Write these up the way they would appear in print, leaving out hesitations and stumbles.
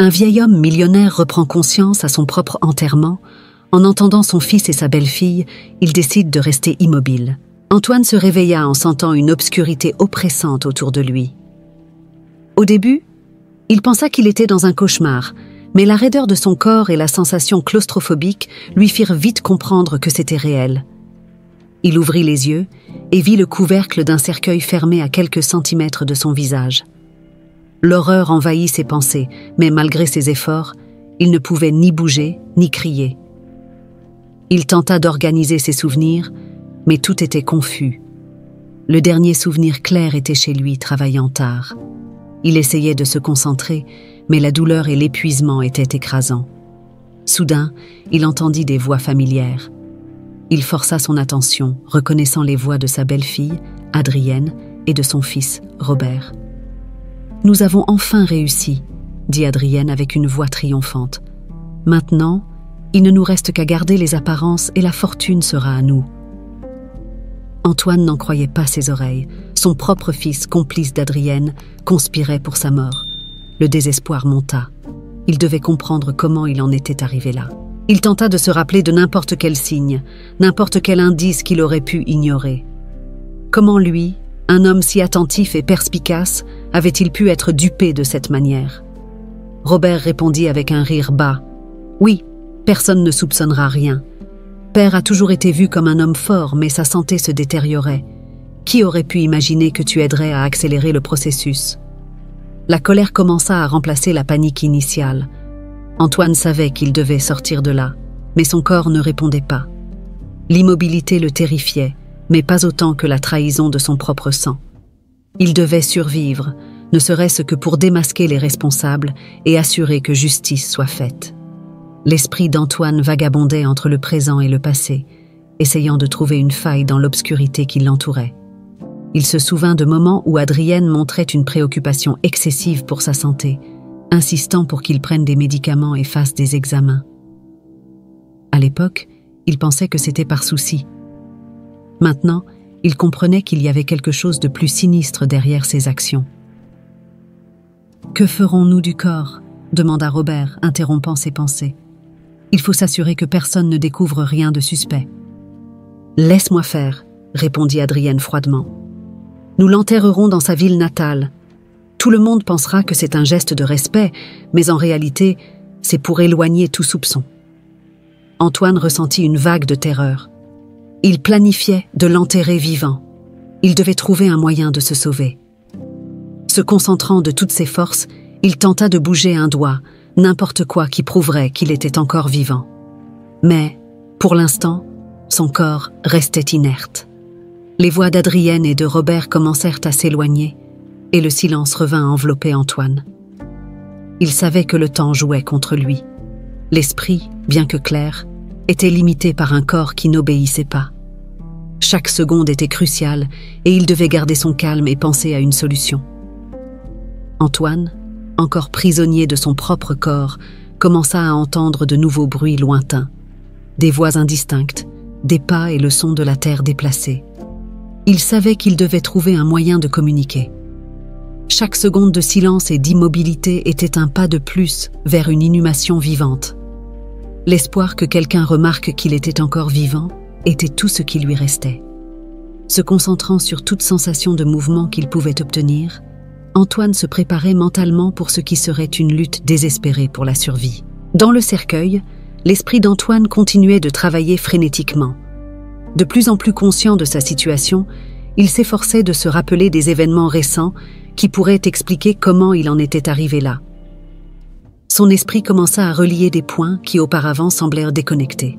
Un vieil homme millionnaire reprend conscience à son propre enterrement. En entendant son fils et sa belle-fille, il décide de rester immobile. Antoine se réveilla en sentant une obscurité oppressante autour de lui. Au début, il pensa qu'il était dans un cauchemar, mais la raideur de son corps et la sensation claustrophobique lui firent vite comprendre que c'était réel. Il ouvrit les yeux et vit le couvercle d'un cercueil fermé à quelques centimètres de son visage. L'horreur envahit ses pensées, mais malgré ses efforts, il ne pouvait ni bouger ni crier. Il tenta d'organiser ses souvenirs, mais tout était confus. Le dernier souvenir clair était chez lui, travaillant tard. Il essayait de se concentrer, mais la douleur et l'épuisement étaient écrasants. Soudain, il entendit des voix familières. Il força son attention, reconnaissant les voix de sa belle-fille, Adrienne, et de son fils, Robert. « Nous avons enfin réussi », dit Adrienne avec une voix triomphante. « Maintenant, il ne nous reste qu'à garder les apparences et la fortune sera à nous. » Antoine n'en croyait pas ses oreilles. Son propre fils, complice d'Adrienne, conspirait pour sa mort. Le désespoir monta. Il devait comprendre comment il en était arrivé là. Il tenta de se rappeler de n'importe quel signe, n'importe quel indice qu'il aurait pu ignorer. Comment lui, un homme si attentif et perspicace, avait-il pu être dupé de cette manière? Robert répondit avec un rire bas. « Oui, personne ne soupçonnera rien. Père a toujours été vu comme un homme fort, mais sa santé se détériorait. Qui aurait pu imaginer que tu aiderais à accélérer le processus ?» La colère commença à remplacer la panique initiale. Antoine savait qu'il devait sortir de là, mais son corps ne répondait pas. L'immobilité le terrifiait, mais pas autant que la trahison de son propre sang. Il devait survivre, ne serait-ce que pour démasquer les responsables et assurer que justice soit faite. L'esprit d'Antoine vagabondait entre le présent et le passé, essayant de trouver une faille dans l'obscurité qui l'entourait. Il se souvint de moments où Adrienne montrait une préoccupation excessive pour sa santé, insistant pour qu'il prenne des médicaments et fasse des examens. À l'époque, il pensait que c'était par souci. Maintenant, il comprenait qu'il y avait quelque chose de plus sinistre derrière ses actions. « Que ferons-nous du corps ?» demanda Robert, interrompant ses pensées. « Il faut s'assurer que personne ne découvre rien de suspect. »« Laisse-moi faire, » répondit Adrienne froidement. « Nous l'enterrerons dans sa ville natale. Tout le monde pensera que c'est un geste de respect, mais en réalité, c'est pour éloigner tout soupçon. » Antoine ressentit une vague de terreur. Il planifiait de l'enterrer vivant. Il devait trouver un moyen de se sauver. Se concentrant de toutes ses forces, il tenta de bouger un doigt, n'importe quoi qui prouverait qu'il était encore vivant. Mais, pour l'instant, son corps restait inerte. Les voix d'Adrienne et de Robert commencèrent à s'éloigner, et le silence revint envelopper Antoine. Il savait que le temps jouait contre lui. L'esprit, bien que clair, était limité par un corps qui n'obéissait pas. Chaque seconde était cruciale, et il devait garder son calme et penser à une solution. Antoine, encore prisonnier de son propre corps, commença à entendre de nouveaux bruits lointains, des voix indistinctes, des pas et le son de la terre déplacée. Il savait qu'il devait trouver un moyen de communiquer. Chaque seconde de silence et d'immobilité était un pas de plus vers une inhumation vivante. L'espoir que quelqu'un remarque qu'il était encore vivant était tout ce qui lui restait. Se concentrant sur toute sensation de mouvement qu'il pouvait obtenir, Antoine se préparait mentalement pour ce qui serait une lutte désespérée pour la survie. Dans le cercueil, l'esprit d'Antoine continuait de travailler frénétiquement. De plus en plus conscient de sa situation, il s'efforçait de se rappeler des événements récents qui pourraient expliquer comment il en était arrivé là. Son esprit commença à relier des points qui auparavant semblèrent déconnectés.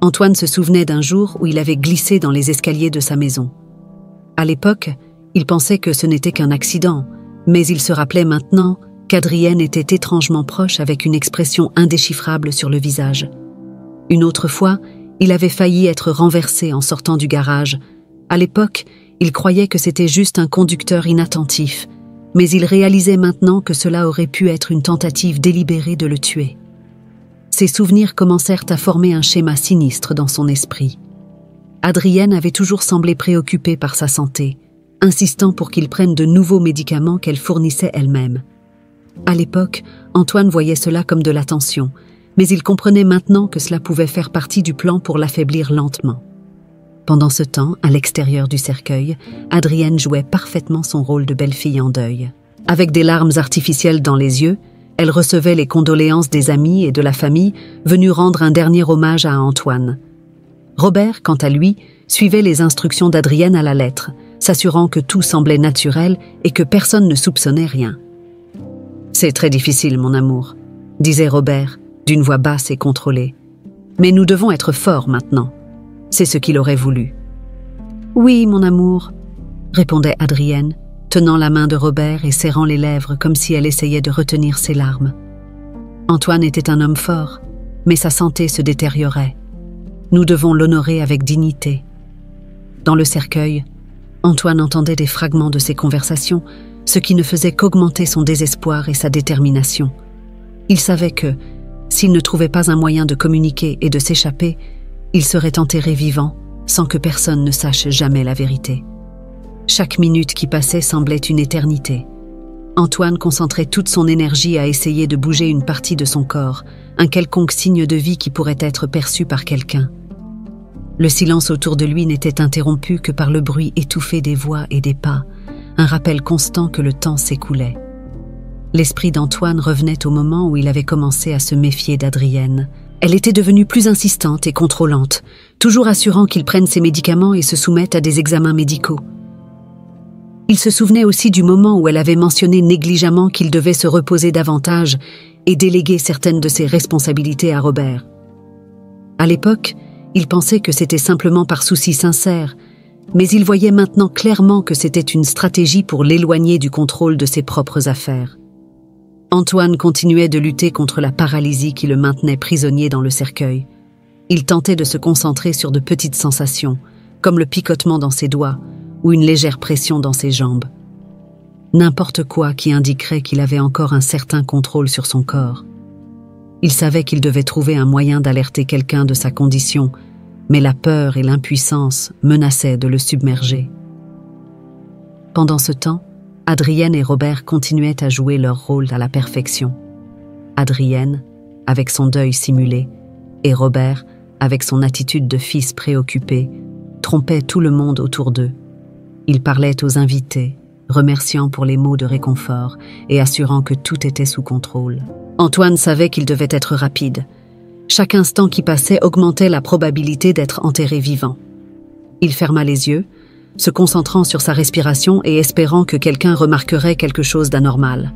Antoine se souvenait d'un jour où il avait glissé dans les escaliers de sa maison. À l'époque, il pensait que ce n'était qu'un accident, mais il se rappelait maintenant qu'Adrienne était étrangement proche avec une expression indéchiffrable sur le visage. Une autre fois, il avait failli être renversé en sortant du garage. À l'époque, il croyait que c'était juste un conducteur inattentif, mais il réalisait maintenant que cela aurait pu être une tentative délibérée de le tuer. Ses souvenirs commencèrent à former un schéma sinistre dans son esprit. Adrienne avait toujours semblé préoccupée par sa santé, insistant pour qu'il prenne de nouveaux médicaments qu'elle fournissait elle-même. À l'époque, Antoine voyait cela comme de l'attention, mais il comprenait maintenant que cela pouvait faire partie du plan pour l'affaiblir lentement. Pendant ce temps, à l'extérieur du cercueil, Adrienne jouait parfaitement son rôle de belle-fille en deuil. Avec des larmes artificielles dans les yeux, elle recevait les condoléances des amis et de la famille venus rendre un dernier hommage à Antoine. Robert, quant à lui, suivait les instructions d'Adrienne à la lettre, s'assurant que tout semblait naturel et que personne ne soupçonnait rien. « C'est très difficile, mon amour », disait Robert, d'une voix basse et contrôlée. « Mais nous devons être forts maintenant. C'est ce qu'il aurait voulu. »« Oui, mon amour », répondait Adrienne, tenant la main de Robert et serrant les lèvres comme si elle essayait de retenir ses larmes. Antoine était un homme fort, mais sa santé se détériorait. Nous devons l'honorer avec dignité. Dans le cercueil, Antoine entendait des fragments de ces conversations, ce qui ne faisait qu'augmenter son désespoir et sa détermination. Il savait que, s'il ne trouvait pas un moyen de communiquer et de s'échapper, il serait enterré vivant, sans que personne ne sache jamais la vérité. Chaque minute qui passait semblait une éternité. Antoine concentrait toute son énergie à essayer de bouger une partie de son corps, un quelconque signe de vie qui pourrait être perçu par quelqu'un. Le silence autour de lui n'était interrompu que par le bruit étouffé des voix et des pas, un rappel constant que le temps s'écoulait. L'esprit d'Antoine revenait au moment où il avait commencé à se méfier d'Adrienne. Elle était devenue plus insistante et contrôlante, toujours assurant qu'il prenne ses médicaments et se soumette à des examens médicaux. Il se souvenait aussi du moment où elle avait mentionné négligemment qu'il devait se reposer davantage et déléguer certaines de ses responsabilités à Robert. À l'époque, il pensait que c'était simplement par souci sincère, mais il voyait maintenant clairement que c'était une stratégie pour l'éloigner du contrôle de ses propres affaires. Antoine continuait de lutter contre la paralysie qui le maintenait prisonnier dans le cercueil. Il tentait de se concentrer sur de petites sensations, comme le picotement dans ses doigts, ou une légère pression dans ses jambes. N'importe quoi qui indiquerait qu'il avait encore un certain contrôle sur son corps. Il savait qu'il devait trouver un moyen d'alerter quelqu'un de sa condition, mais la peur et l'impuissance menaçaient de le submerger. Pendant ce temps, Adrienne et Robert continuaient à jouer leur rôle à la perfection. Adrienne, avec son deuil simulé, et Robert, avec son attitude de fils préoccupé, trompaient tout le monde autour d'eux. Il parlait aux invités, remerciant pour les mots de réconfort et assurant que tout était sous contrôle. Antoine savait qu'il devait être rapide. Chaque instant qui passait augmentait la probabilité d'être enterré vivant. Il ferma les yeux, se concentrant sur sa respiration et espérant que quelqu'un remarquerait quelque chose d'anormal.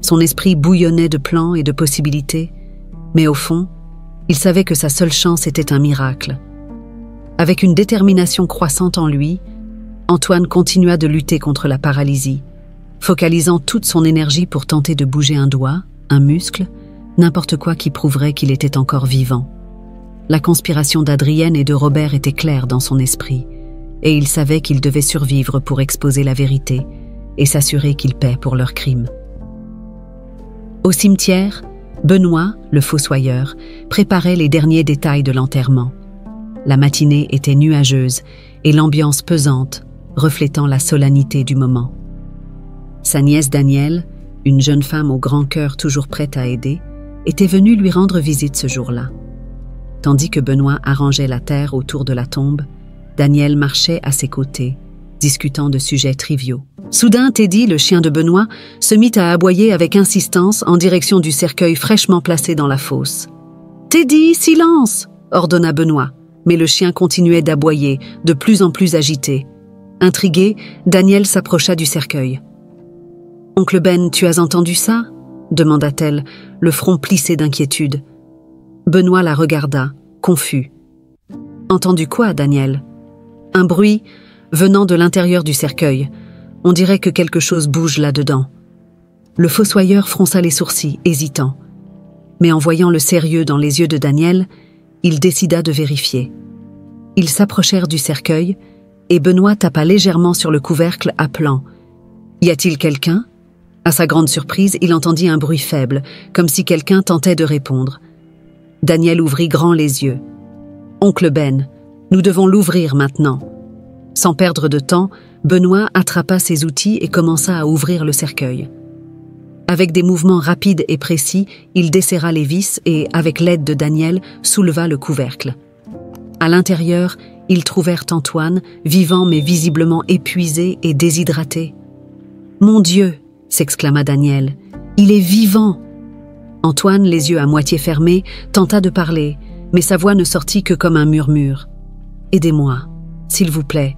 Son esprit bouillonnait de plans et de possibilités, mais au fond, il savait que sa seule chance était un miracle. Avec une détermination croissante en lui, Antoine continua de lutter contre la paralysie, focalisant toute son énergie pour tenter de bouger un doigt, un muscle, n'importe quoi qui prouverait qu'il était encore vivant. La conspiration d'Adrienne et de Robert était claire dans son esprit, et il savait qu'il devait survivre pour exposer la vérité et s'assurer qu'il paie pour leurs crimes. Au cimetière, Benoît, le fossoyeur, préparait les derniers détails de l'enterrement. La matinée était nuageuse et l'ambiance pesante, reflétant la solennité du moment. Sa nièce Danielle, une jeune femme au grand cœur toujours prête à aider, était venue lui rendre visite ce jour-là. Tandis que Benoît arrangeait la terre autour de la tombe, Danielle marchait à ses côtés, discutant de sujets triviaux. Soudain, Teddy, le chien de Benoît, se mit à aboyer avec insistance en direction du cercueil fraîchement placé dans la fosse. « Teddy, silence !» ordonna Benoît, mais le chien continuait d'aboyer, de plus en plus agité. Intrigué, Danielle s'approcha du cercueil. « Oncle Ben, tu as entendu ça ?» demanda-t-elle, le front plissé d'inquiétude. Benoît la regarda, confus. « Entendu quoi, Danielle ?»« Un bruit venant de l'intérieur du cercueil. On dirait que quelque chose bouge là-dedans. » Le fossoyeur fronça les sourcils, hésitant. Mais en voyant le sérieux dans les yeux de Danielle, il décida de vérifier. Ils s'approchèrent du cercueil, et Benoît tapa légèrement sur le couvercle, appelant « Y a-t-il quelqu'un ?» À sa grande surprise, il entendit un bruit faible, comme si quelqu'un tentait de répondre. Danielle ouvrit grand les yeux. « Oncle Ben, nous devons l'ouvrir maintenant. » Sans perdre de temps, Benoît attrapa ses outils et commença à ouvrir le cercueil. Avec des mouvements rapides et précis, il desserra les vis et, avec l'aide de Daniel, souleva le couvercle. À l'intérieur, ils trouvèrent Antoine, vivant mais visiblement épuisé et déshydraté. « Mon Dieu !» s'exclama Daniel. « Il est vivant !» Antoine, les yeux à moitié fermés, tenta de parler, mais sa voix ne sortit que comme un murmure. « Aidez-moi, s'il vous plaît. »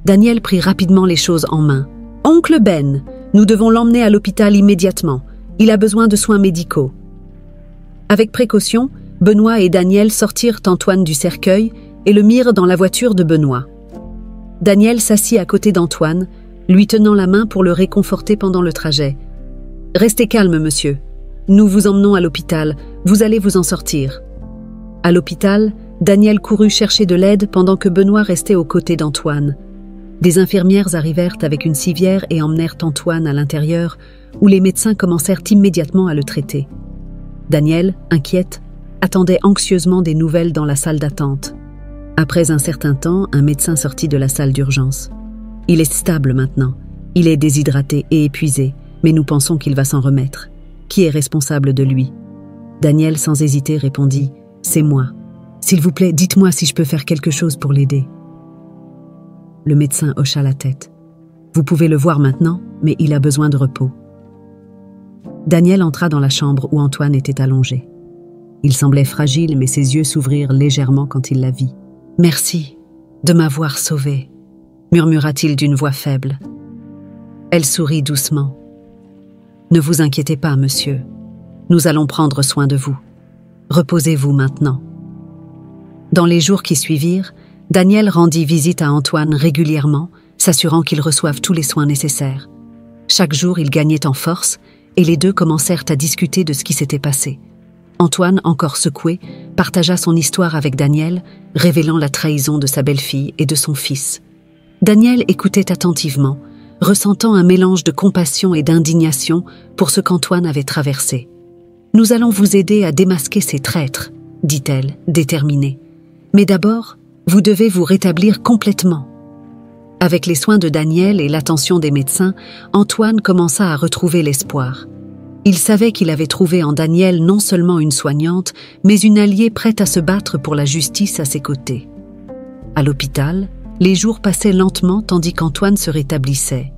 Daniel prit rapidement les choses en main. « Oncle Ben, nous devons l'emmener à l'hôpital immédiatement. Il a besoin de soins médicaux. » Avec précaution, Benoît et Daniel sortirent Antoine du cercueil et le mirent dans la voiture de Benoît. Daniel s'assit à côté d'Antoine, lui tenant la main pour le réconforter pendant le trajet. « Restez calme, monsieur. Nous vous emmenons à l'hôpital. Vous allez vous en sortir. » À l'hôpital, Daniel courut chercher de l'aide pendant que Benoît restait aux côtés d'Antoine. Des infirmières arrivèrent avec une civière et emmenèrent Antoine à l'intérieur, où les médecins commencèrent immédiatement à le traiter. Daniel, inquiète, attendait anxieusement des nouvelles dans la salle d'attente. Après un certain temps, un médecin sortit de la salle d'urgence. « Il est stable maintenant. Il est déshydraté et épuisé, mais nous pensons qu'il va s'en remettre. Qui est responsable de lui ?» Daniel, sans hésiter, répondit « C'est moi. S'il vous plaît, dites-moi si je peux faire quelque chose pour l'aider. » Le médecin hocha la tête. « Vous pouvez le voir maintenant, mais il a besoin de repos. » Daniel entra dans la chambre où Antoine était allongé. Il semblait fragile, mais ses yeux s'ouvrirent légèrement quand il la vit. « Merci de m'avoir sauvé, » murmura-t-il d'une voix faible. Elle sourit doucement. « Ne vous inquiétez pas, monsieur. Nous allons prendre soin de vous. Reposez-vous maintenant. » Dans les jours qui suivirent, Daniel rendit visite à Antoine régulièrement, s'assurant qu'il reçoive tous les soins nécessaires. Chaque jour, il gagnait en force et les deux commencèrent à discuter de ce qui s'était passé. Antoine, encore secoué, partagea son histoire avec Daniel, révélant la trahison de sa belle-fille et de son fils. Daniel écoutait attentivement, ressentant un mélange de compassion et d'indignation pour ce qu'Antoine avait traversé. « Nous allons vous aider à démasquer ces traîtres, » dit-elle, déterminée. « Mais d'abord, vous devez vous rétablir complètement. » Avec les soins de Daniel et l'attention des médecins, Antoine commença à retrouver l'espoir. Il savait qu'il avait trouvé en Daniel non seulement une soignante, mais une alliée prête à se battre pour la justice à ses côtés. À l'hôpital, les jours passaient lentement tandis qu'Antoine se rétablissait.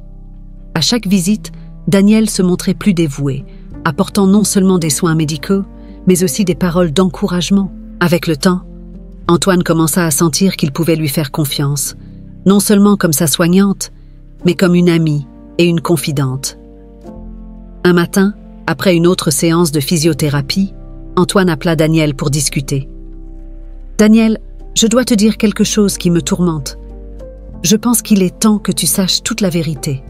À chaque visite, Daniel se montrait plus dévoué, apportant non seulement des soins médicaux, mais aussi des paroles d'encouragement. Avec le temps, Antoine commença à sentir qu'il pouvait lui faire confiance, non seulement comme sa soignante, mais comme une amie et une confidente. Un matin, après une autre séance de physiothérapie, Antoine appela Daniel pour discuter. « Daniel, je dois te dire quelque chose qui me tourmente. Je pense qu'il est temps que tu saches toute la vérité. »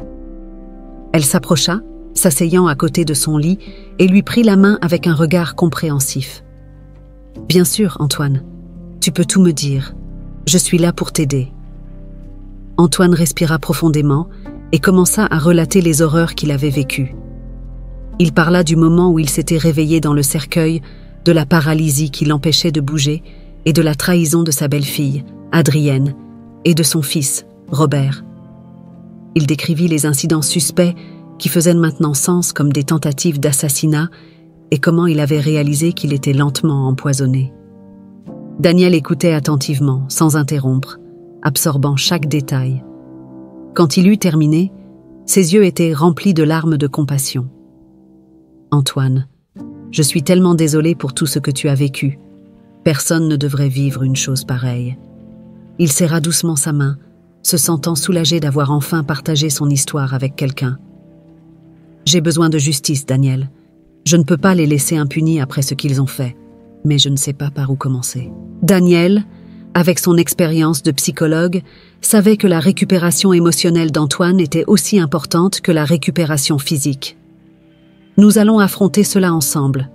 Elle s'approcha, s'asseyant à côté de son lit, et lui prit la main avec un regard compréhensif. « Bien sûr, Antoine, tu peux tout me dire. Je suis là pour t'aider. » Antoine respira profondément et commença à relater les horreurs qu'il avait vécues. Il parla du moment où il s'était réveillé dans le cercueil, de la paralysie qui l'empêchait de bouger et de la trahison de sa belle-fille, Adrienne, et de son fils, Robert. Il décrivit les incidents suspects qui faisaient maintenant sens comme des tentatives d'assassinat et comment il avait réalisé qu'il était lentement empoisonné. Daniel écoutait attentivement, sans interrompre, absorbant chaque détail. Quand il eut terminé, ses yeux étaient remplis de larmes de compassion. « Antoine, je suis tellement désolé pour tout ce que tu as vécu. Personne ne devrait vivre une chose pareille. » Il serra doucement sa main, se sentant soulagé d'avoir enfin partagé son histoire avec quelqu'un. « J'ai besoin de justice, Daniel. Je ne peux pas les laisser impunis après ce qu'ils ont fait, mais je ne sais pas par où commencer. » Daniel, avec son expérience de psychologue, savait que la récupération émotionnelle d'Antoine était aussi importante que la récupération physique. « Nous allons affronter cela ensemble.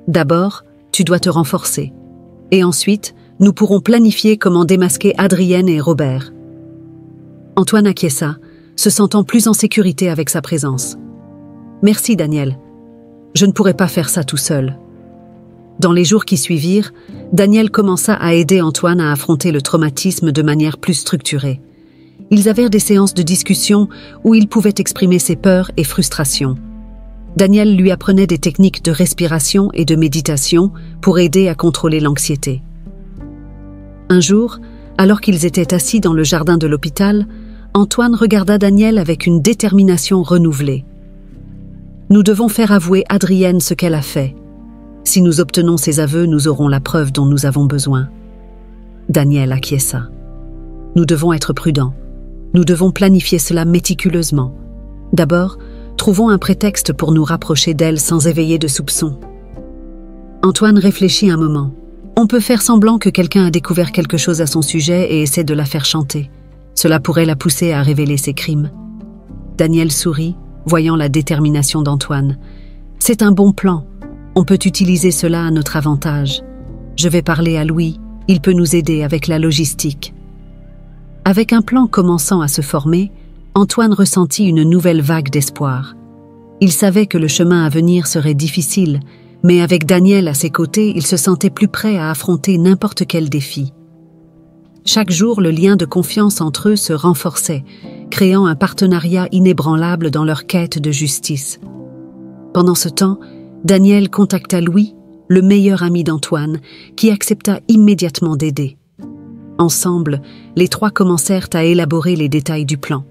D'abord, tu dois te renforcer. Et ensuite, nous pourrons planifier comment démasquer Adrienne et Robert. » Antoine acquiesça, se sentant plus en sécurité avec sa présence. « Merci, Daniel. Je ne pourrais pas faire ça tout seul. » Dans les jours qui suivirent, Daniel commença à aider Antoine à affronter le traumatisme de manière plus structurée. Ils avaient des séances de discussion où il pouvait exprimer ses peurs et frustrations. Daniel lui apprenait des techniques de respiration et de méditation pour aider à contrôler l'anxiété. Un jour, alors qu'ils étaient assis dans le jardin de l'hôpital, Antoine regarda Daniel avec une détermination renouvelée. « Nous devons faire avouer Adrienne ce qu'elle a fait. Si nous obtenons ses aveux, nous aurons la preuve dont nous avons besoin. » Daniel acquiesça. « Nous devons être prudents. Nous devons planifier cela méticuleusement. D'abord, trouvons un prétexte pour nous rapprocher d'elle sans éveiller de soupçons. » Antoine réfléchit un moment. On peut faire semblant que quelqu'un a découvert quelque chose à son sujet et essaie de la faire chanter. Cela pourrait la pousser à révéler ses crimes. Daniel sourit, voyant la détermination d'Antoine. « C'est un bon plan. On peut utiliser cela à notre avantage. Je vais parler à Louis, il peut nous aider avec la logistique. » Avec un plan commençant à se former, Antoine ressentit une nouvelle vague d'espoir. Il savait que le chemin à venir serait difficile, mais avec Daniel à ses côtés, il se sentait plus prêt à affronter n'importe quel défi. Chaque jour, le lien de confiance entre eux se renforçait, créant un partenariat inébranlable dans leur quête de justice. Pendant ce temps, Daniel contacta Louis, le meilleur ami d'Antoine, qui accepta immédiatement d'aider. Ensemble, les trois commencèrent à élaborer les détails du plan.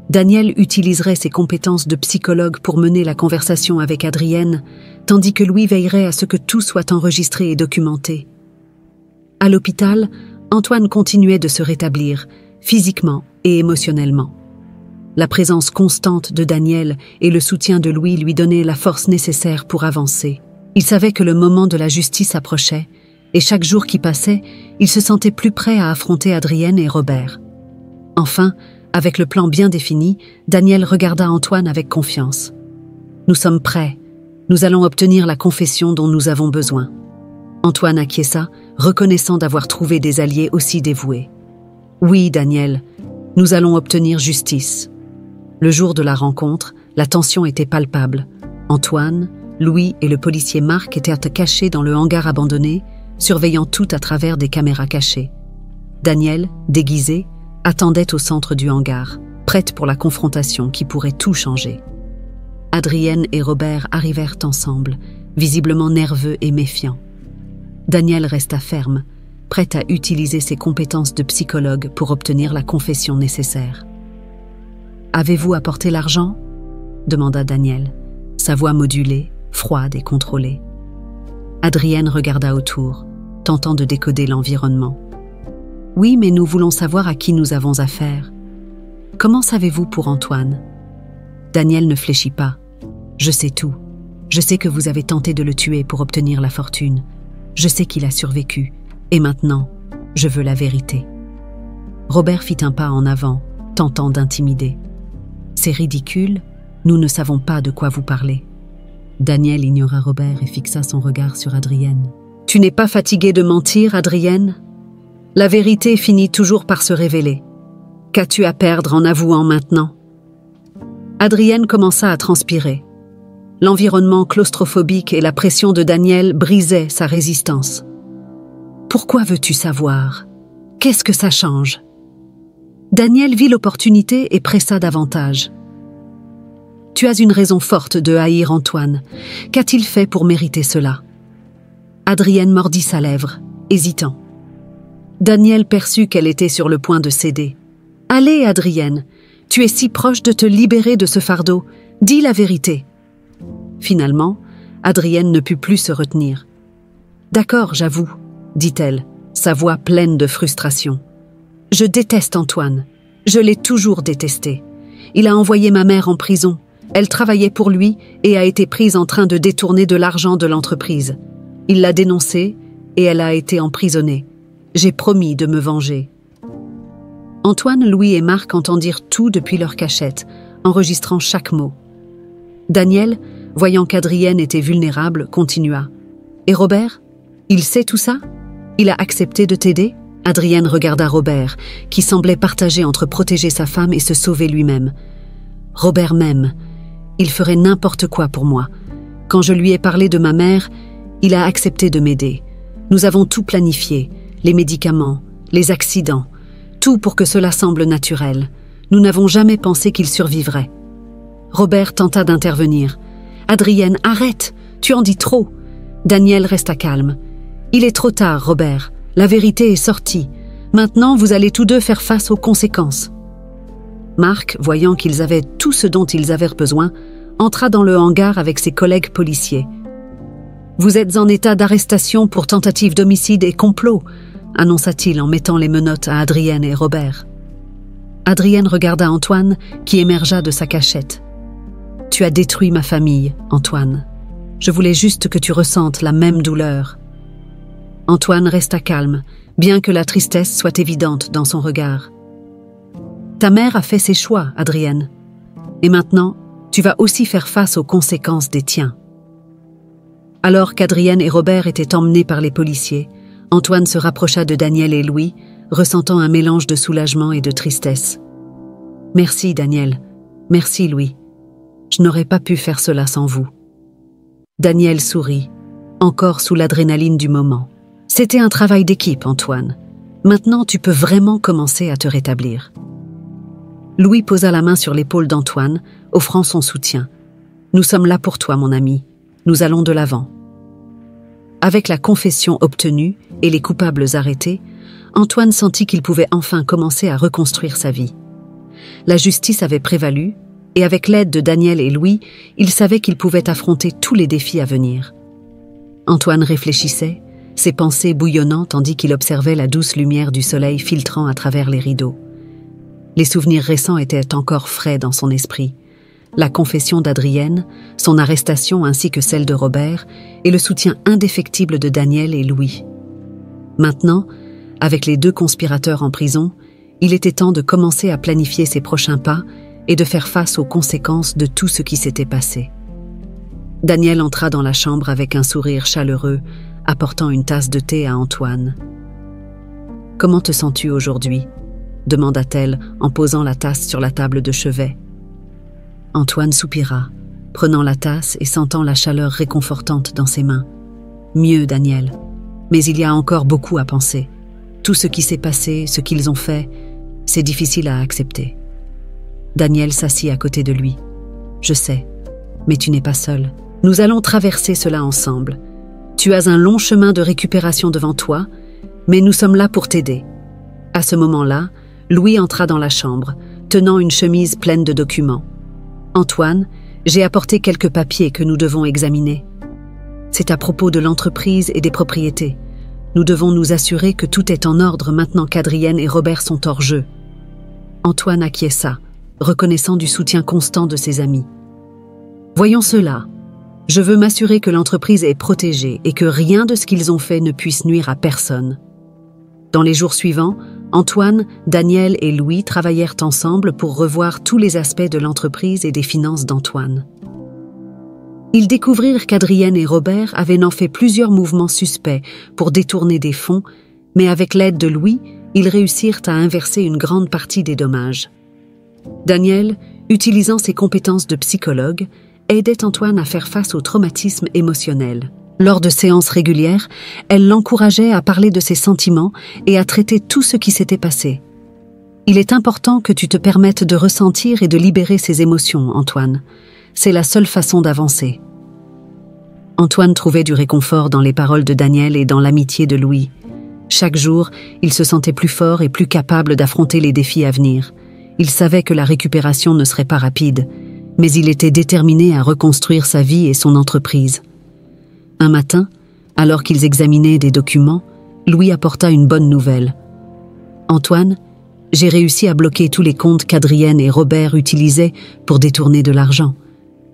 Daniel utiliserait ses compétences de psychologue pour mener la conversation avec Adrienne, tandis que Louis veillerait à ce que tout soit enregistré et documenté. À l'hôpital, Antoine continuait de se rétablir, physiquement et émotionnellement. La présence constante de Daniel et le soutien de Louis lui donnaient la force nécessaire pour avancer. Il savait que le moment de la justice approchait, et chaque jour qui passait, il se sentait plus prêt à affronter Adrienne et Robert. Enfin, avec le plan bien défini, Daniel regarda Antoine avec confiance. « Nous sommes prêts. Nous allons obtenir la confession dont nous avons besoin. » Antoine acquiesça, reconnaissant d'avoir trouvé des alliés aussi dévoués. « Oui, Daniel, nous allons obtenir justice. » Le jour de la rencontre, la tension était palpable. Antoine, Louis et le policier Marc étaient cachés dans le hangar abandonné, surveillant tout à travers des caméras cachées. Daniel, déguisé, attendait au centre du hangar, prête pour la confrontation qui pourrait tout changer. Adrienne et Robert arrivèrent ensemble, visiblement nerveux et méfiants. Daniel resta ferme, prêt à utiliser ses compétences de psychologue pour obtenir la confession nécessaire. « Avez-vous apporté l'argent ?» demanda Daniel, sa voix modulée, froide et contrôlée. Adrienne regarda autour, tentant de décoder l'environnement. « Oui, mais nous voulons savoir à qui nous avons affaire. Comment savez-vous pour Antoine ?» Daniel ne fléchit pas. « Je sais tout. Je sais que vous avez tenté de le tuer pour obtenir la fortune. Je sais qu'il a survécu. Et maintenant, je veux la vérité. » Robert fit un pas en avant, tentant d'intimider. « C'est ridicule. Nous ne savons pas de quoi vous parlez. » Daniel ignora Robert et fixa son regard sur Adrienne. « Tu n'es pas fatiguée de mentir, Adrienne ? La vérité finit toujours par se révéler. Qu'as-tu à perdre en avouant maintenant ?» Adrienne commença à transpirer. L'environnement claustrophobique et la pression de Daniel brisaient sa résistance. « Pourquoi veux-tu savoir ? Qu'est-ce que ça change ?» Daniel vit l'opportunité et pressa davantage. « Tu as une raison forte de haïr Antoine. Qu'a-t-il fait pour mériter cela ?» Adrienne mordit sa lèvre, hésitant. Daniel perçut qu'elle était sur le point de céder. « Allez, Adrienne, tu es si proche de te libérer de ce fardeau. Dis la vérité. » Finalement, Adrienne ne put plus se retenir. « D'accord, j'avoue, » dit-elle, sa voix pleine de frustration. « Je déteste Antoine. Je l'ai toujours détesté. Il a envoyé ma mère en prison. Elle travaillait pour lui et a été prise en train de détourner de l'argent de l'entreprise. Il l'a dénoncée et elle a été emprisonnée. J'ai promis de me venger. » Antoine, Louis et Marc entendirent tout depuis leur cachette, enregistrant chaque mot. Daniel, voyant qu'Adrienne était vulnérable, continua. « Et Robert ? Il sait tout ça ? Il a accepté de t'aider ?» Adrienne regarda Robert, qui semblait partager entre protéger sa femme et se sauver lui-même. « Robert m'aime. Il ferait n'importe quoi pour moi. Quand je lui ai parlé de ma mère, il a accepté de m'aider. Nous avons tout planifié, les médicaments, les accidents, tout pour que cela semble naturel. Nous n'avons jamais pensé qu'il survivrait. » Robert tenta d'intervenir. « Adrienne, arrête! Tu en dis trop !» Daniel resta calme. « Il est trop tard, Robert. La vérité est sortie. Maintenant, vous allez tous deux faire face aux conséquences. » Marc, voyant qu'ils avaient tout ce dont ils avaient besoin, entra dans le hangar avec ses collègues policiers. « Vous êtes en état d'arrestation pour tentative d'homicide et complot », annonça-t-il en mettant les menottes à Adrienne et Robert. Adrienne regarda Antoine, qui émergea de sa cachette. « Tu as détruit ma famille, Antoine. Je voulais juste que tu ressentes la même douleur. » Antoine resta calme, bien que la tristesse soit évidente dans son regard. « Ta mère a fait ses choix, Adrienne. Et maintenant, tu vas aussi faire face aux conséquences des tiens. » Alors qu'Adrienne et Robert étaient emmenés par les policiers, Antoine se rapprocha de Daniel et Louis, ressentant un mélange de soulagement et de tristesse. « Merci, Daniel. Merci, Louis. Je n'aurais pas pu faire cela sans vous. » Daniel sourit, encore sous l'adrénaline du moment. « C'était un travail d'équipe, Antoine. Maintenant, tu peux vraiment commencer à te rétablir. » Louis posa la main sur l'épaule d'Antoine, offrant son soutien. « Nous sommes là pour toi, mon ami. Nous allons de l'avant. » Avec la confession obtenue et les coupables arrêtés, Antoine sentit qu'il pouvait enfin commencer à reconstruire sa vie. La justice avait prévalu, et avec l'aide de Daniel et Louis, il savait qu'il pouvait affronter tous les défis à venir. Antoine réfléchissait, ses pensées bouillonnant tandis qu'il observait la douce lumière du soleil filtrant à travers les rideaux. Les souvenirs récents étaient encore frais dans son esprit. La confession d'Adrienne, son arrestation ainsi que celle de Robert et le soutien indéfectible de Daniel et Louis. Maintenant, avec les deux conspirateurs en prison, il était temps de commencer à planifier ses prochains pas et de faire face aux conséquences de tout ce qui s'était passé. Daniel entra dans la chambre avec un sourire chaleureux, apportant une tasse de thé à Antoine. « Comment te sens-tu aujourd'hui ?» demanda-t-elle en posant la tasse sur la table de chevet. Antoine soupira, prenant la tasse et sentant la chaleur réconfortante dans ses mains. « Mieux, Daniel. Mais il y a encore beaucoup à penser. Tout ce qui s'est passé, ce qu'ils ont fait, c'est difficile à accepter. » Daniel s'assit à côté de lui. « Je sais, mais tu n'es pas seul. Nous allons traverser cela ensemble. Tu as un long chemin de récupération devant toi, mais nous sommes là pour t'aider. » À ce moment-là, Louis entra dans la chambre, tenant une chemise pleine de documents. « Antoine, j'ai apporté quelques papiers que nous devons examiner. C'est à propos de l'entreprise et des propriétés. Nous devons nous assurer que tout est en ordre maintenant qu'Adrienne et Robert sont hors jeu. » Antoine acquiesça, reconnaissant du soutien constant de ses amis. « Voyons cela. Je veux m'assurer que l'entreprise est protégée et que rien de ce qu'ils ont fait ne puisse nuire à personne. » Dans les jours suivants, Antoine, Daniel et Louis travaillèrent ensemble pour revoir tous les aspects de l'entreprise et des finances d'Antoine. Ils découvrirent qu'Adrienne et Robert avaient en fait plusieurs mouvements suspects pour détourner des fonds, mais avec l'aide de Louis, ils réussirent à inverser une grande partie des dommages. Daniel, utilisant ses compétences de psychologue, aidait Antoine à faire face au traumatisme émotionnel. Lors de séances régulières, elle l'encourageait à parler de ses sentiments et à traiter tout ce qui s'était passé. « Il est important que tu te permettes de ressentir et de libérer ces émotions, Antoine. C'est la seule façon d'avancer. » Antoine trouvait du réconfort dans les paroles de Daniel et dans l'amitié de Louis. Chaque jour, il se sentait plus fort et plus capable d'affronter les défis à venir. Il savait que la récupération ne serait pas rapide, mais il était déterminé à reconstruire sa vie et son entreprise. Un matin, alors qu'ils examinaient des documents, Louis apporta une bonne nouvelle. « Antoine, j'ai réussi à bloquer tous les comptes qu'Adrienne et Robert utilisaient pour détourner de l'argent.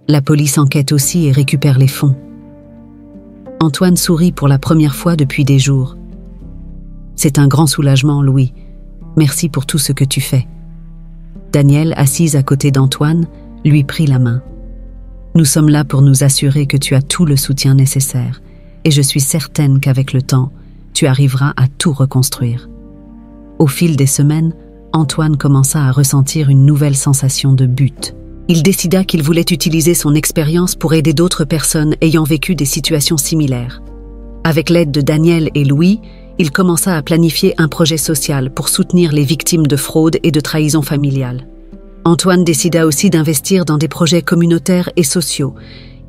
La police enquête aussi et récupère les fonds. » Antoine sourit pour la première fois depuis des jours. « C'est un grand soulagement, Louis. Merci pour tout ce que tu fais. » Daniel, assise à côté d'Antoine, lui prit la main. « Nous sommes là pour nous assurer que tu as tout le soutien nécessaire, et je suis certaine qu'avec le temps, tu arriveras à tout reconstruire. » Au fil des semaines, Antoine commença à ressentir une nouvelle sensation de but. Il décida qu'il voulait utiliser son expérience pour aider d'autres personnes ayant vécu des situations similaires. Avec l'aide de Daniel et Louis, il commença à planifier un projet social pour soutenir les victimes de fraude et de trahison familiale. Antoine décida aussi d'investir dans des projets communautaires et sociaux,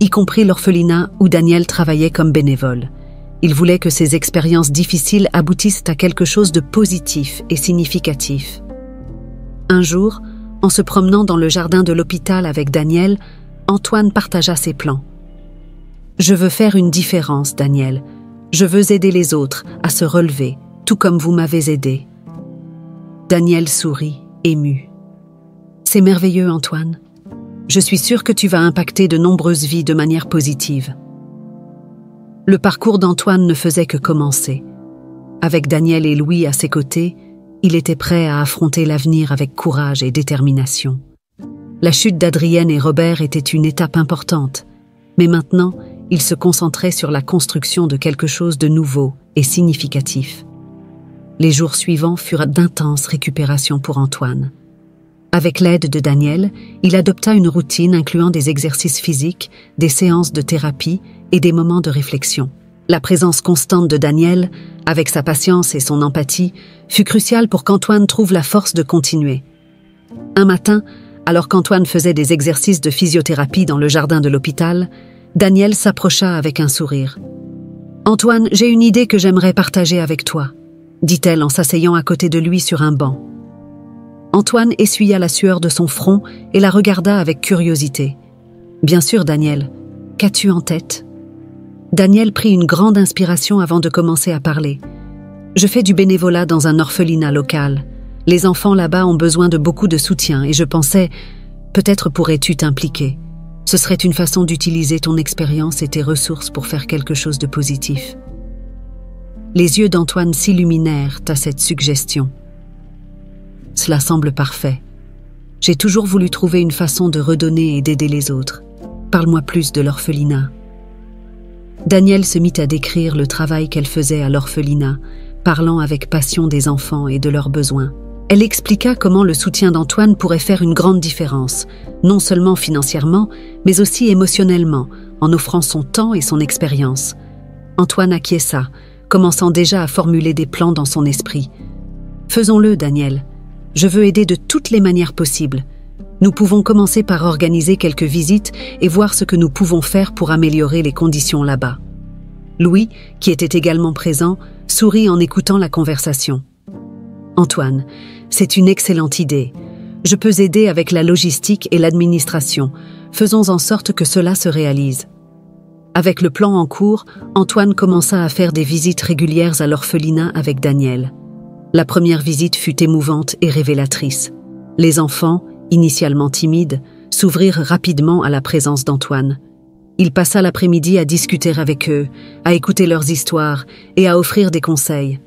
y compris l'orphelinat où Daniel travaillait comme bénévole. Il voulait que ces expériences difficiles aboutissent à quelque chose de positif et significatif. Un jour, en se promenant dans le jardin de l'hôpital avec Daniel, Antoine partagea ses plans. « Je veux faire une différence, Daniel. Je veux aider les autres à se relever, tout comme vous m'avez aidé. » Daniel sourit, ému. « C'est merveilleux, Antoine. Je suis sûre que tu vas impacter de nombreuses vies de manière positive. » Le parcours d'Antoine ne faisait que commencer. Avec Daniel et Louis à ses côtés, il était prêt à affronter l'avenir avec courage et détermination. La chute d'Adrienne et Robert était une étape importante, mais maintenant, il se concentrait sur la construction de quelque chose de nouveau et significatif. Les jours suivants furent d'intenses récupérations pour Antoine. Avec l'aide de Daniel, il adopta une routine incluant des exercices physiques, des séances de thérapie et des moments de réflexion. La présence constante de Daniel, avec sa patience et son empathie, fut cruciale pour qu'Antoine trouve la force de continuer. Un matin, alors qu'Antoine faisait des exercices de physiothérapie dans le jardin de l'hôpital, Daniel s'approcha avec un sourire. « Antoine, j'ai une idée que j'aimerais partager avec toi, » dit-elle en s'asseyant à côté de lui sur un banc. Antoine essuya la sueur de son front et la regarda avec curiosité. « Bien sûr, Daniel. Qu'as-tu en tête ?» Daniel prit une grande inspiration avant de commencer à parler. « Je fais du bénévolat dans un orphelinat local. Les enfants là-bas ont besoin de beaucoup de soutien et je pensais, peut-être pourrais-tu t'impliquer. Ce serait une façon d'utiliser ton expérience et tes ressources pour faire quelque chose de positif. » Les yeux d'Antoine s'illuminèrent à cette suggestion. « Cela semble parfait. J'ai toujours voulu trouver une façon de redonner et d'aider les autres. Parle-moi plus de l'orphelinat. » Daniel se mit à décrire le travail qu'elle faisait à l'orphelinat, parlant avec passion des enfants et de leurs besoins. Elle expliqua comment le soutien d'Antoine pourrait faire une grande différence, non seulement financièrement, mais aussi émotionnellement, en offrant son temps et son expérience. Antoine acquiesça, commençant déjà à formuler des plans dans son esprit. « Faisons-le, Daniel. Je veux aider de toutes les manières possibles. Nous pouvons commencer par organiser quelques visites et voir ce que nous pouvons faire pour améliorer les conditions là-bas. » Louis, qui était également présent, sourit en écoutant la conversation. « Antoine, c'est une excellente idée. Je peux aider avec la logistique et l'administration. Faisons en sorte que cela se réalise. » Avec le plan en cours, Antoine commença à faire des visites régulières à l'orphelinat avec Daniel. La première visite fut émouvante et révélatrice. Les enfants, initialement timides, s'ouvrirent rapidement à la présence d'Antoine. Il passa l'après-midi à discuter avec eux, à écouter leurs histoires et à offrir des conseils.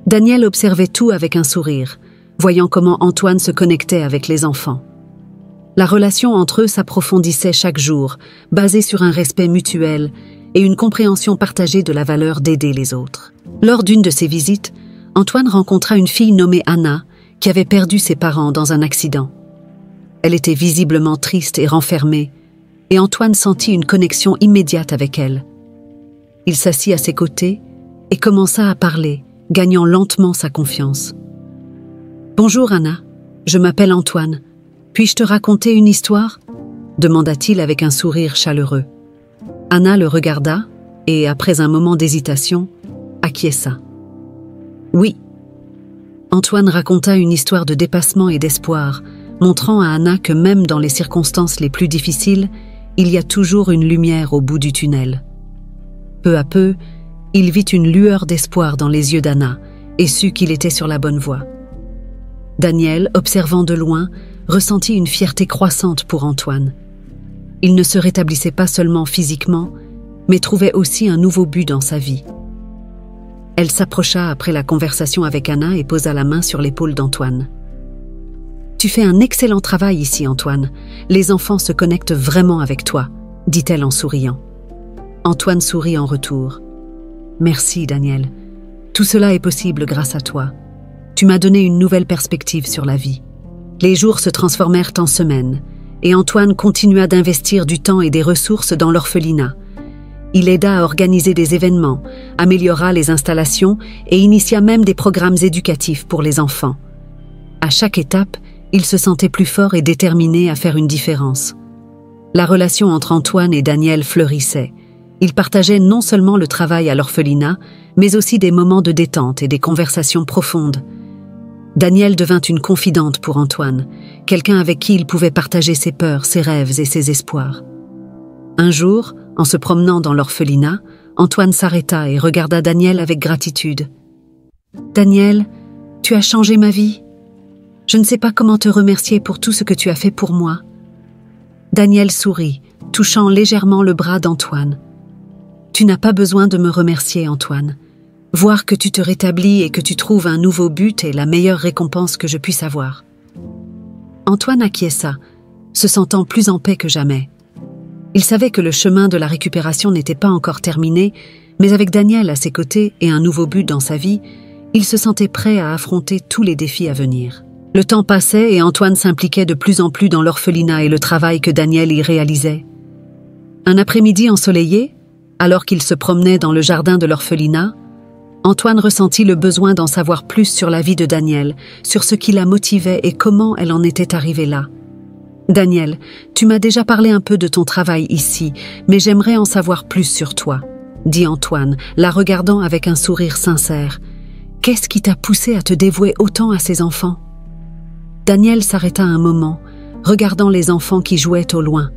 Daniel observait tout avec un sourire, voyant comment Antoine se connectait avec les enfants. La relation entre eux s'approfondissait chaque jour, basée sur un respect mutuel et une compréhension partagée de la valeur d'aider les autres. Lors d'une de ces visites, Antoine rencontra une fille nommée Anna qui avait perdu ses parents dans un accident. Elle était visiblement triste et renfermée, et Antoine sentit une connexion immédiate avec elle. Il s'assit à ses côtés et commença à parler, gagnant lentement sa confiance. « Bonjour Anna, je m'appelle Antoine. Puis-je te raconter une histoire ?» demanda-t-il avec un sourire chaleureux. Anna le regarda et, après un moment d'hésitation, acquiesça. « Oui. » Antoine raconta une histoire de dépassement et d'espoir, montrant à Anna que même dans les circonstances les plus difficiles, il y a toujours une lumière au bout du tunnel. Peu à peu, il vit une lueur d'espoir dans les yeux d'Anna et sut qu'il était sur la bonne voie. Daniel, observant de loin, ressentit une fierté croissante pour Antoine. Il ne se rétablissait pas seulement physiquement, mais trouvait aussi un nouveau but dans sa vie. Elle s'approcha après la conversation avec Anna et posa la main sur l'épaule d'Antoine. « Tu fais un excellent travail ici, Antoine. Les enfants se connectent vraiment avec toi, » dit-elle en souriant. Antoine sourit en retour. « Merci, Daniel. Tout cela est possible grâce à toi. Tu m'as donné une nouvelle perspective sur la vie. » Les jours se transformèrent en semaines, et Antoine continua d'investir du temps et des ressources dans l'orphelinat. Il aida à organiser des événements, améliora les installations et initia même des programmes éducatifs pour les enfants. À chaque étape, il se sentait plus fort et déterminé à faire une différence. La relation entre Antoine et Daniel fleurissait. Ils partageaient non seulement le travail à l'orphelinat, mais aussi des moments de détente et des conversations profondes. Daniel devint une confidente pour Antoine, quelqu'un avec qui il pouvait partager ses peurs, ses rêves et ses espoirs. Un jour, en se promenant dans l'orphelinat, Antoine s'arrêta et regarda Daniel avec gratitude. « Daniel, tu as changé ma vie. Je ne sais pas comment te remercier pour tout ce que tu as fait pour moi. » Daniel sourit, touchant légèrement le bras d'Antoine. « Tu n'as pas besoin de me remercier, Antoine. Voir que tu te rétablis et que tu trouves un nouveau but est la meilleure récompense que je puisse avoir. » Antoine acquiesça, se sentant plus en paix que jamais. Il savait que le chemin de la récupération n'était pas encore terminé, mais avec Daniel à ses côtés et un nouveau but dans sa vie, il se sentait prêt à affronter tous les défis à venir. Le temps passait et Antoine s'impliquait de plus en plus dans l'orphelinat et le travail que Daniel y réalisait. Un après-midi ensoleillé, alors qu'il se promenait dans le jardin de l'orphelinat, Antoine ressentit le besoin d'en savoir plus sur la vie de Daniel, sur ce qui la motivait et comment elle en était arrivée là. « Daniel, tu m'as déjà parlé un peu de ton travail ici, mais j'aimerais en savoir plus sur toi, » dit Antoine, la regardant avec un sourire sincère. « Qu'est-ce qui t'a poussé à te dévouer autant à ces enfants ?» Daniel s'arrêta un moment, regardant les enfants qui jouaient au loin.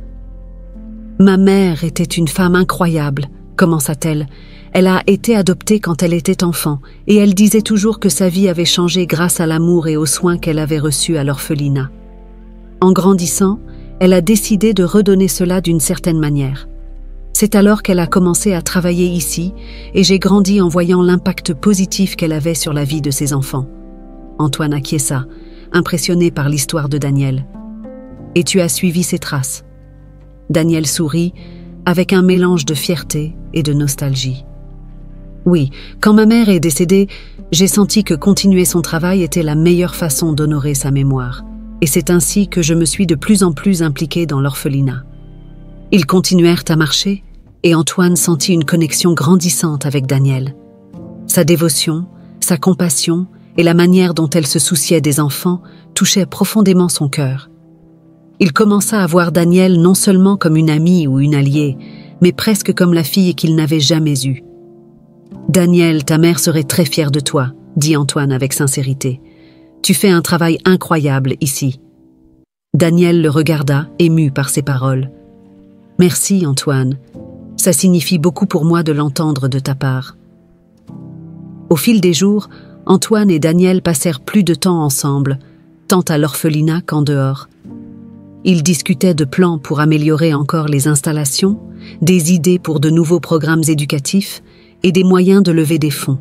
« Ma mère était une femme incroyable, » commença-t-elle. « Elle a été adoptée quand elle était enfant, et elle disait toujours que sa vie avait changé grâce à l'amour et aux soins qu'elle avait reçus à l'orphelinat. En grandissant, elle a décidé de redonner cela d'une certaine manière. C'est alors qu'elle a commencé à travailler ici, et j'ai grandi en voyant l'impact positif qu'elle avait sur la vie de ses enfants. » Antoine acquiesça, impressionné par l'histoire de Daniel. « Et tu as suivi ses traces ?» Daniel sourit, avec un mélange de fierté et de nostalgie. « Oui, quand ma mère est décédée, j'ai senti que continuer son travail était la meilleure façon d'honorer sa mémoire. Et c'est ainsi que je me suis de plus en plus impliqué dans l'orphelinat. » Ils continuèrent à marcher, et Antoine sentit une connexion grandissante avec Daniel. Sa dévotion, sa compassion et la manière dont elle se souciait des enfants touchaient profondément son cœur. Il commença à voir Daniel non seulement comme une amie ou une alliée, mais presque comme la fille qu'il n'avait jamais eue. « Daniel, ta mère serait très fière de toi, » dit Antoine avec sincérité. « Tu fais un travail incroyable ici. » Daniel le regarda, ému par ces paroles. « Merci, Antoine. Ça signifie beaucoup pour moi de l'entendre de ta part. » Au fil des jours, Antoine et Daniel passèrent plus de temps ensemble, tant à l'orphelinat qu'en dehors. Ils discutaient de plans pour améliorer encore les installations, des idées pour de nouveaux programmes éducatifs et des moyens de lever des fonds.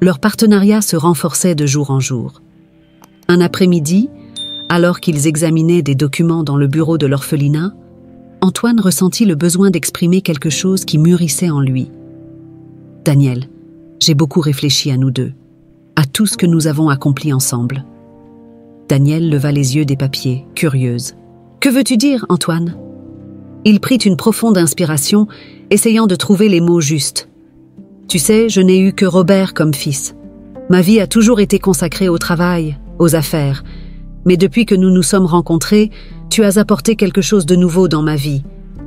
Leur partenariat se renforçait de jour en jour. Un après-midi, alors qu'ils examinaient des documents dans le bureau de l'orphelinat, Antoine ressentit le besoin d'exprimer quelque chose qui mûrissait en lui. « Daniel, j'ai beaucoup réfléchi à nous deux, à tout ce que nous avons accompli ensemble. » Daniel leva les yeux des papiers, curieuse. « Que veux-tu dire, Antoine ?» Il prit une profonde inspiration, essayant de trouver les mots justes. « Tu sais, je n'ai eu que Robert comme fils. Ma vie a toujours été consacrée au travail, aux affaires. Mais depuis que nous nous sommes rencontrés, tu as apporté quelque chose de nouveau dans ma vie.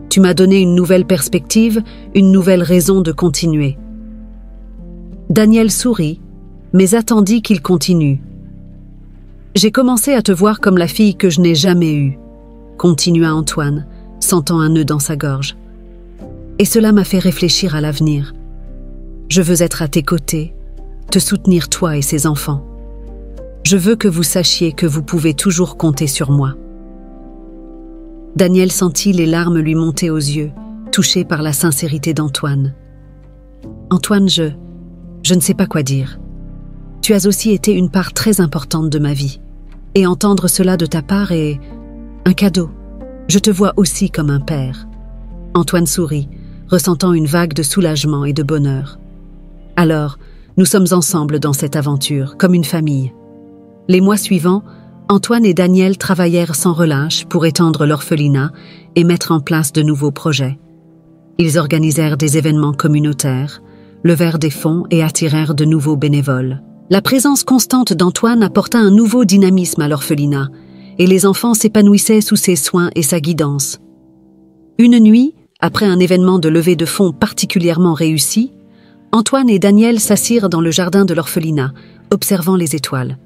Tu m'as donné une nouvelle perspective, une nouvelle raison de continuer. » Daniel sourit, mais attendit qu'il continue. « J'ai commencé à te voir comme la fille que je n'ai jamais eue, » continua Antoine, sentant un nœud dans sa gorge. « Et cela m'a fait réfléchir à l'avenir. Je veux être à tes côtés, te soutenir toi et ses enfants. Je veux que vous sachiez que vous pouvez toujours compter sur moi. » Daniel sentit les larmes lui monter aux yeux, touché par la sincérité d'Antoine. « Antoine, je ne sais pas quoi dire. Tu as aussi été une part très importante de ma vie. Et entendre cela de ta part est un cadeau. Je te vois aussi comme un père. » Antoine sourit, ressentant une vague de soulagement et de bonheur. « Alors, nous sommes ensemble dans cette aventure, comme une famille. » Les mois suivants, Antoine et Daniel travaillèrent sans relâche pour étendre l'orphelinat et mettre en place de nouveaux projets. Ils organisèrent des événements communautaires, levèrent des fonds et attirèrent de nouveaux bénévoles. La présence constante d'Antoine apporta un nouveau dynamisme à l'orphelinat, et les enfants s'épanouissaient sous ses soins et sa guidance. Une nuit, après un événement de levée de fonds particulièrement réussi, Antoine et Daniel s'assirent dans le jardin de l'orphelinat, observant les étoiles.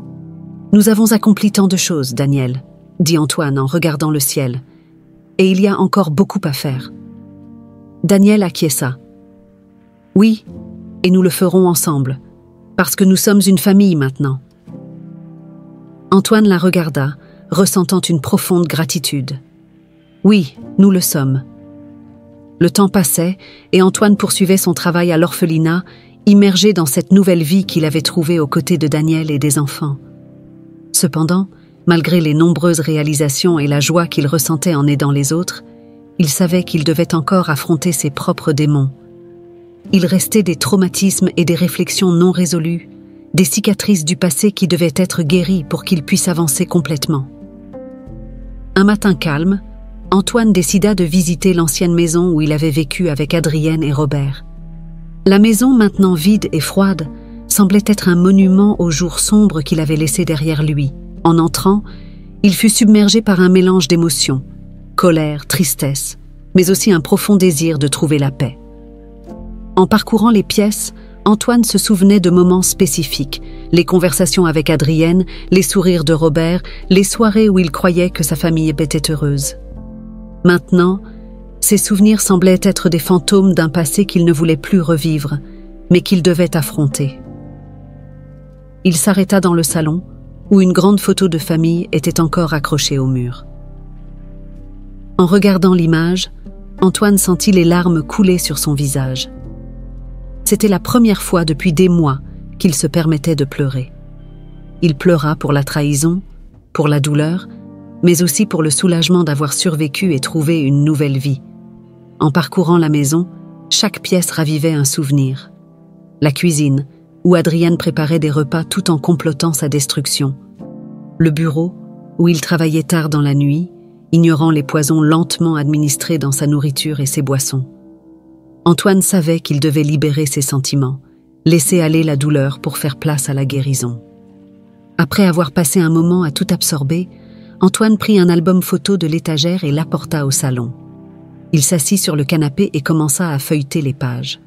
« Nous avons accompli tant de choses, Daniel, » dit Antoine en regardant le ciel. « Et il y a encore beaucoup à faire. » Daniel acquiesça. « Oui, et nous le ferons ensemble, parce que nous sommes une famille maintenant. » Antoine la regarda, ressentant une profonde gratitude. « Oui, nous le sommes. » Le temps passait et Antoine poursuivait son travail à l'orphelinat, immergé dans cette nouvelle vie qu'il avait trouvée aux côtés de Daniel et des enfants. Cependant, malgré les nombreuses réalisations et la joie qu'il ressentait en aidant les autres, il savait qu'il devait encore affronter ses propres démons. Il restait des traumatismes et des réflexions non résolues, des cicatrices du passé qui devaient être guéries pour qu'il puisse avancer complètement. Un matin calme, Antoine décida de visiter l'ancienne maison où il avait vécu avec Adrienne et Robert. La maison, maintenant vide et froide, semblait être un monument aux jours sombres qu'il avait laissés derrière lui. En entrant, il fut submergé par un mélange d'émotions, colère, tristesse, mais aussi un profond désir de trouver la paix. En parcourant les pièces, Antoine se souvenait de moments spécifiques, les conversations avec Adrienne, les sourires de Robert, les soirées où il croyait que sa famille était heureuse. Maintenant, ces souvenirs semblaient être des fantômes d'un passé qu'il ne voulait plus revivre, mais qu'il devait affronter. Il s'arrêta dans le salon, où une grande photo de famille était encore accrochée au mur. En regardant l'image, Antoine sentit les larmes couler sur son visage. C'était la première fois depuis des mois qu'il se permettait de pleurer. Il pleura pour la trahison, pour la douleur, mais aussi pour le soulagement d'avoir survécu et trouvé une nouvelle vie. En parcourant la maison, chaque pièce ravivait un souvenir. La cuisine, où Adrienne préparait des repas tout en complotant sa destruction. Le bureau, où il travaillait tard dans la nuit, ignorant les poisons lentement administrés dans sa nourriture et ses boissons. Antoine savait qu'il devait libérer ses sentiments, laisser aller la douleur pour faire place à la guérison. Après avoir passé un moment à tout absorber, Antoine prit un album photo de l'étagère et l'apporta au salon. Il s'assit sur le canapé et commença à feuilleter les pages.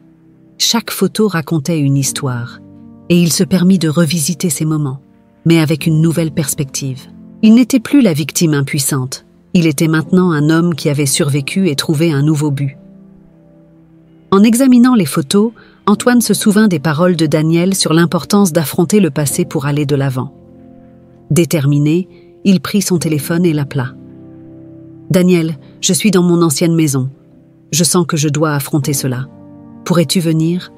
Chaque photo racontait une histoire, et il se permit de revisiter ces moments, mais avec une nouvelle perspective. Il n'était plus la victime impuissante, il était maintenant un homme qui avait survécu et trouvé un nouveau but. En examinant les photos, Antoine se souvint des paroles de Daniel sur l'importance d'affronter le passé pour aller de l'avant. Déterminé, il prit son téléphone et l'appela. « Daniel, je suis dans mon ancienne maison. Je sens que je dois affronter cela. Pourrais-tu venir ?»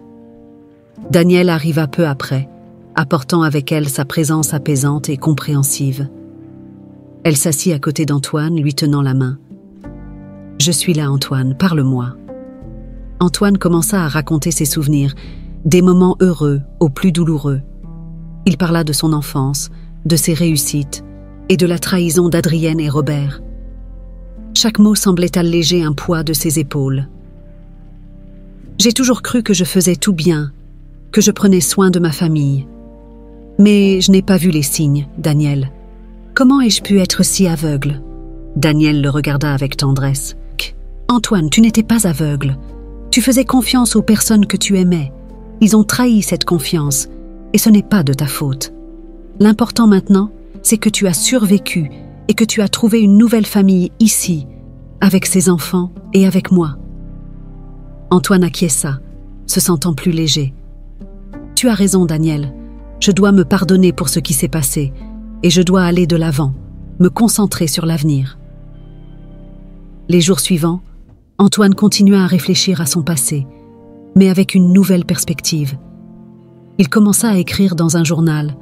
Daniel arriva peu après, apportant avec elle sa présence apaisante et compréhensive. Elle s'assit à côté d'Antoine, lui tenant la main. « Je suis là, Antoine, parle-moi. » Antoine commença à raconter ses souvenirs, des moments heureux aux plus douloureux. Il parla de son enfance, de ses réussites et de la trahison d'Adrienne et Robert. Chaque mot semblait alléger un poids de ses épaules. « J'ai toujours cru que je faisais tout bien, que je prenais soin de ma famille. Mais je n'ai pas vu les signes, Daniel. Comment ai-je pu être si aveugle ?» Daniel le regarda avec tendresse. « Antoine, tu n'étais pas aveugle. Tu faisais confiance aux personnes que tu aimais. Ils ont trahi cette confiance, et ce n'est pas de ta faute. L'important maintenant, c'est que tu as survécu et que tu as trouvé une nouvelle famille ici, avec ses enfants et avec moi. » Antoine acquiesça, se sentant plus léger. « Tu as raison, Daniel. Je dois me pardonner pour ce qui s'est passé, et je dois aller de l'avant, me concentrer sur l'avenir. » Les jours suivants, Antoine continua à réfléchir à son passé, mais avec une nouvelle perspective. Il commença à écrire dans un journal,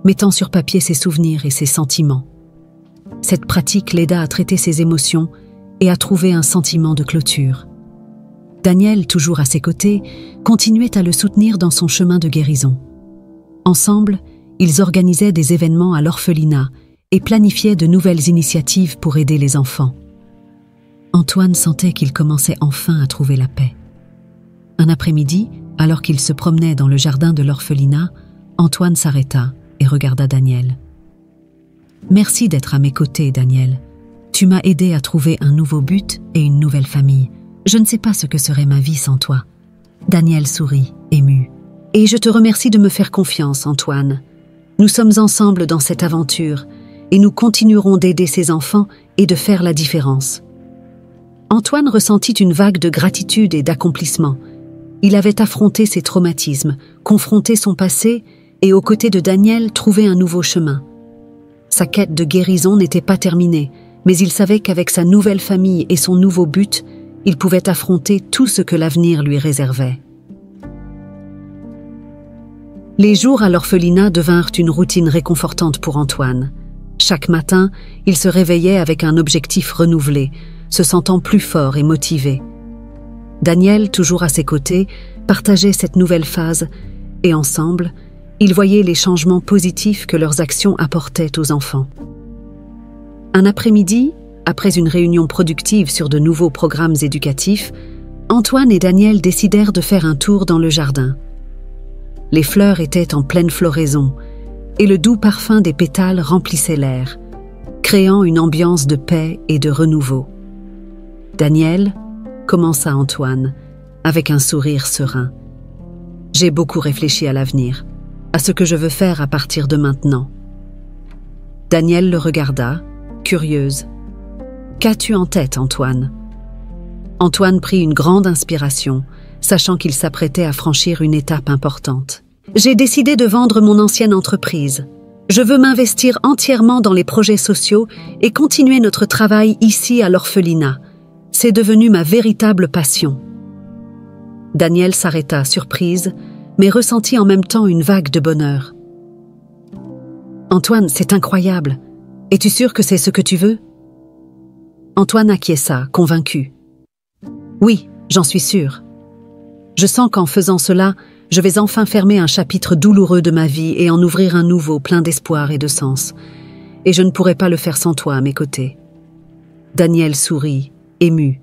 mettant sur papier ses souvenirs et ses sentiments. Cette pratique l'aida à traiter ses émotions et à trouver un sentiment de clôture. Daniel, toujours à ses côtés, continuait à le soutenir dans son chemin de guérison. Ensemble, ils organisaient des événements à l'orphelinat et planifiaient de nouvelles initiatives pour aider les enfants. Antoine sentait qu'il commençait enfin à trouver la paix. Un après-midi, alors qu'il se promenait dans le jardin de l'orphelinat, Antoine s'arrêta et regarda Daniel. Merci d'être à mes côtés, Daniel. Tu m'as aidé à trouver un nouveau but et une nouvelle famille. Je ne sais pas ce que serait ma vie sans toi. » Daniel sourit, ému. « Et je te remercie de me faire confiance, Antoine. Nous sommes ensemble dans cette aventure et nous continuerons d'aider ces enfants et de faire la différence. » Antoine ressentit une vague de gratitude et d'accomplissement. Il avait affronté ses traumatismes, confronté son passé et, aux côtés de Daniel, trouvé un nouveau chemin. Sa quête de guérison n'était pas terminée, mais il savait qu'avec sa nouvelle famille et son nouveau but, il pouvait affronter tout ce que l'avenir lui réservait. Les jours à l'orphelinat devinrent une routine réconfortante pour Antoine. Chaque matin, il se réveillait avec un objectif renouvelé, se sentant plus fort et motivé. Daniel, toujours à ses côtés, partageait cette nouvelle phase et ensemble, ils voyaient les changements positifs que leurs actions apportaient aux enfants. Un après-midi, après une réunion productive sur de nouveaux programmes éducatifs, Antoine et Daniel décidèrent de faire un tour dans le jardin. Les fleurs étaient en pleine floraison et le doux parfum des pétales remplissait l'air, créant une ambiance de paix et de renouveau. Daniel, commença Antoine, avec un sourire serein. « J'ai beaucoup réfléchi à l'avenir, à ce que je veux faire à partir de maintenant. » Daniel le regarda, curieuse. « Qu'as-tu en tête, Antoine ?» Antoine prit une grande inspiration, sachant qu'il s'apprêtait à franchir une étape importante. « J'ai décidé de vendre mon ancienne entreprise. Je veux m'investir entièrement dans les projets sociaux et continuer notre travail ici à l'orphelinat. C'est devenu ma véritable passion. » Daniel s'arrêta, surprise, mais ressentit en même temps une vague de bonheur. « Antoine, c'est incroyable. Es-tu sûr que c'est ce que tu veux ?» Antoine acquiesça, convaincu. « Oui, j'en suis sûr. Je sens qu'en faisant cela, je vais enfin fermer un chapitre douloureux de ma vie et en ouvrir un nouveau plein d'espoir et de sens. Et je ne pourrai pas le faire sans toi à mes côtés. » Daniel sourit, ému.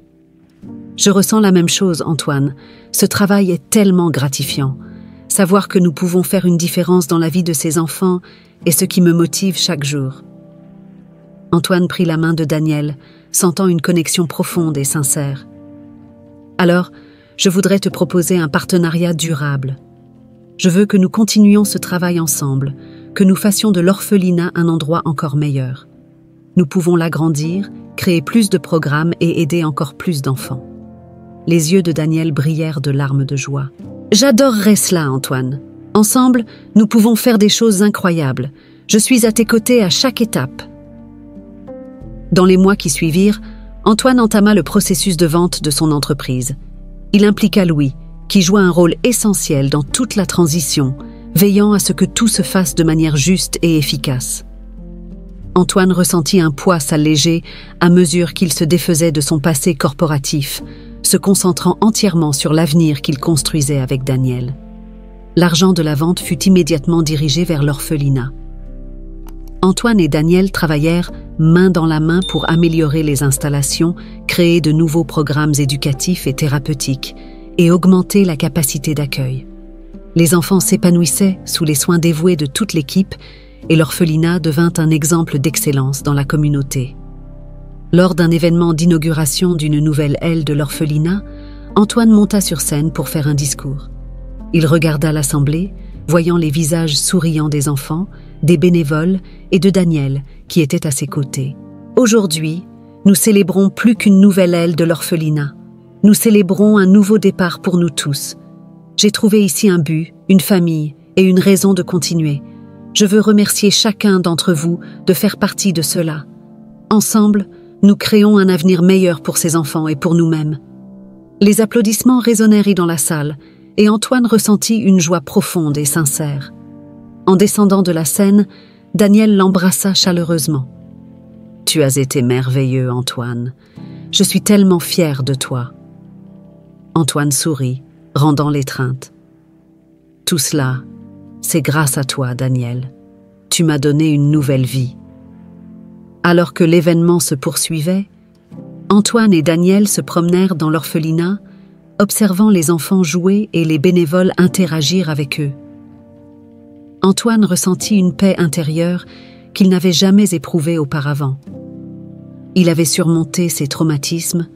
« Je ressens la même chose, Antoine. Ce travail est tellement gratifiant. Savoir que nous pouvons faire une différence dans la vie de ces enfants est ce qui me motive chaque jour. » Antoine prit la main de Daniel, sentant une connexion profonde et sincère. « Alors, je voudrais te proposer un partenariat durable. Je veux que nous continuions ce travail ensemble, que nous fassions de l'orphelinat un endroit encore meilleur. Nous pouvons l'agrandir, créer plus de programmes et aider encore plus d'enfants. » Les yeux de Daniel brillèrent de larmes de joie. « J'adorerais cela, Antoine. Ensemble, nous pouvons faire des choses incroyables. Je suis à tes côtés à chaque étape. » Dans les mois qui suivirent, Antoine entama le processus de vente de son entreprise. Il impliqua Louis, qui joua un rôle essentiel dans toute la transition, veillant à ce que tout se fasse de manière juste et efficace. Antoine ressentit un poids s'alléger à mesure qu'il se défaisait de son passé corporatif, se concentrant entièrement sur l'avenir qu'il construisait avec Daniel. L'argent de la vente fut immédiatement dirigé vers l'orphelinat. Antoine et Daniel travaillèrent main dans la main pour améliorer les installations, créer de nouveaux programmes éducatifs et thérapeutiques et augmenter la capacité d'accueil. Les enfants s'épanouissaient sous les soins dévoués de toute l'équipe et l'orphelinat devint un exemple d'excellence dans la communauté. Lors d'un événement d'inauguration d'une nouvelle aile de l'orphelinat, Antoine monta sur scène pour faire un discours. Il regarda l'assemblée, voyant les visages souriants des enfants, des bénévoles et de Daniel, qui était à ses côtés. « Aujourd'hui, nous célébrons plus qu'une nouvelle aile de l'orphelinat. Nous célébrons un nouveau départ pour nous tous. J'ai trouvé ici un but, une famille et une raison de continuer. Je veux remercier chacun d'entre vous de faire partie de cela. Ensemble, nous créons un avenir meilleur pour ces enfants et pour nous-mêmes. » Les applaudissements résonnèrent dans la salle et Antoine ressentit une joie profonde et sincère. En descendant de la scène, Daniel l'embrassa chaleureusement. « Tu as été merveilleux, Antoine. Je suis tellement fier de toi. » Antoine sourit, rendant l'étreinte. « Tout cela, c'est grâce à toi, Daniel. Tu m'as donné une nouvelle vie. » Alors que l'événement se poursuivait, Antoine et Daniel se promenèrent dans l'orphelinat, observant les enfants jouer et les bénévoles interagir avec eux. Antoine ressentit une paix intérieure qu'il n'avait jamais éprouvées auparavant. Il avait surmonté ses traumatismes,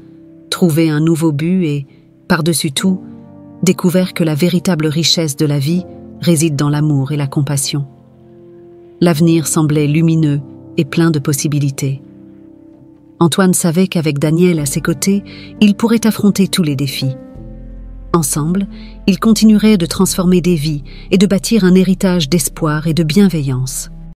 trouvé un nouveau but et, par-dessus tout, découvert que la véritable richesse de la vie réside dans l'amour et la compassion. L'avenir semblait lumineux et plein de possibilités. Antoine savait qu'avec Daniel à ses côtés, il pourrait affronter tous les défis. Ensemble, ils continueraient de transformer des vies et de bâtir un héritage d'espoir et de bienveillance.